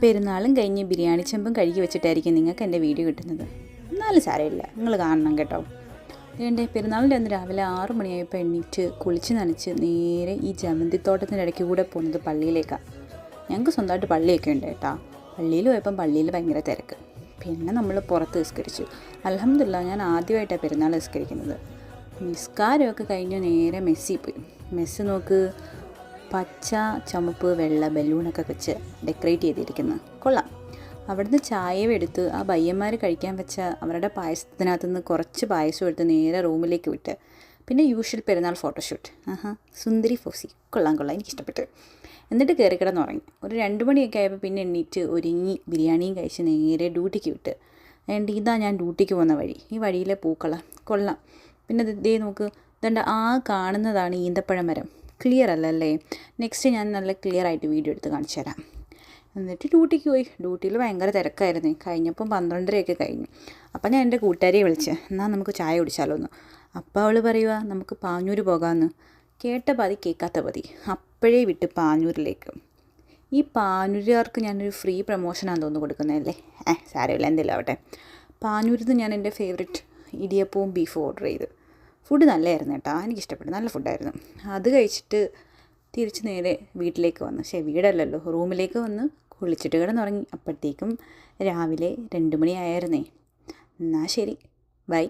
പെരുന്നാളും കഴിഞ്ഞ് ബിരിയാണി ചെമ്പും കഴുകി വെച്ചിട്ടായിരിക്കും നിങ്ങൾക്ക് എൻ്റെ വീഡിയോ കിട്ടുന്നത്. എന്നാലും സാരമില്ല, നിങ്ങൾ കാണണം കേട്ടോ. എൻ്റെ പെരുന്നാളിൻ്റെ അന്ന് രാവിലെ 6 മണിയായപ്പോൾ എണീറ്റ് കുളിച്ച് നനച്ച് നേരെ ഈ ജമന്തിത്തോട്ടത്തിൻ്റെ ഇടയ്ക്ക് കൂടെ പോകുന്നത് പള്ളിയിലേക്കാണ്. ഞങ്ങൾക്ക് സ്വന്തമായിട്ട് പള്ളിയൊക്കെ ഉണ്ട് കേട്ടോ. പള്ളിയിൽ പോയപ്പം പള്ളിയിൽ ഭയങ്കര തിരക്ക്. പിന്നെ നമ്മൾ പുറത്ത് നിസ്കരിച്ചു. അൽഹംദുലില്ലാ, ഞാൻ ആദ്യമായിട്ടാണ് പെരുന്നാൾ നിസ്കരിക്കുന്നത്. നിസ്കാരമൊക്കെ കഴിഞ്ഞ് നേരെ മെസ്സിൽ പോയി. മെസ്സ് നോക്ക്, പച്ച ചുമപ്പ് വെള്ള ബലൂണൊക്കെ വെച്ച് ഡെക്കറേറ്റ് ചെയ്തിരിക്കുന്നത് കൊള്ളാം. അവിടുന്ന് ചായയും എടുത്ത് ആ പയ്യന്മാർ കഴിക്കാൻ വെച്ച അവരുടെ പായസത്തിനകത്ത് നിന്ന് കുറച്ച് പായസം എടുത്ത് നേരെ റൂമിലേക്ക് വിട്ട്. പിന്നെ യൂഷ്വൽ പെരുന്നാൾ ഫോട്ടോഷൂട്ട്. സുന്ദരി ഫോസി, കൊള്ളാം, എനിക്കിഷ്ടപ്പെട്ടു. എന്നിട്ട് കയറി കിടന്നുറങ്ങി. ഒരു 2 മണിയൊക്കെ ആയപ്പോൾ പിന്നെ എണ്ണീറ്റ് ഒരുങ്ങി ബിരിയാണിയും കഴിച്ച് നേരെ ഡ്യൂട്ടിക്ക് വിട്ട്. അതുകൊണ്ട് ഇതാ ഞാൻ ഡ്യൂട്ടിക്ക് പോകുന്ന വഴി. ഈ വഴിയിലെ പൂക്കളം കൊള്ളാം. പിന്നെ ദേ നോക്ക്, ഇതുണ്ട്, ആ കാണുന്നതാണ് ഈന്തപ്പഴ മരം. ക്ലിയർ അല്ലല്ലേ? നെക്സ്റ്റ് ഞാൻ നല്ല ക്ലിയർ ആയിട്ട് വീഡിയോ എടുത്ത് കാണിച്ചു തരാം. എന്നിട്ട് ഡ്യൂട്ടിക്ക് പോയി. ഡ്യൂട്ടിയിൽ ഭയങ്കര തിരക്കായിരുന്നു. കഴിഞ്ഞപ്പം 12:30 കഴിഞ്ഞു. അപ്പം ഞാൻ എൻ്റെ കൂട്ടുകാരിയെ വിളിച്ച്, എന്നാൽ നമുക്ക് ചായ കുടിച്ചാലോ എന്ന്. അപ്പോൾ അവൾ പറയുക, നമുക്ക് പാഞ്ഞൂർ പോകാമെന്ന്. കേട്ട പതി കേൾക്കാത്ത പതി അപ്പോഴേ വിട്ട് പാഞ്ഞൂരിലേക്ക്. ഈ പാഞ്ഞൂരുകാർക്ക് ഞാനൊരു ഫ്രീ പ്രൊമോഷനാണെന്ന് തോന്നുന്നു കൊടുക്കുന്നതല്ലേ. സാരമില്ല, എന്തെങ്കിലും ആവട്ടെ. പാഞ്ഞൂരിൽ നിന്ന് ഞാൻ എൻ്റെ ഫേവറേറ്റ് ഇടിയപ്പവും ബീഫും ഓർഡർ ചെയ്ത്. ഫുഡ് നല്ലതായിരുന്നു കേട്ടോ, എനിക്കിഷ്ടപ്പെട്ടു, നല്ല ഫുഡായിരുന്നു. അത് കഴിച്ചിട്ട് തിരിച്ച് നേരെ വീട്ടിലേക്ക് വന്നു. വീടല്ലല്ലോ, റൂമിലേക്ക് വന്ന് കുളിച്ചിട്ട് കിടന്നുറങ്ങി. അപ്പോഴത്തേക്കും രാവിലെ 2 മണി ആയിരുന്നേ. എന്നാൽ ശരി, ബൈ.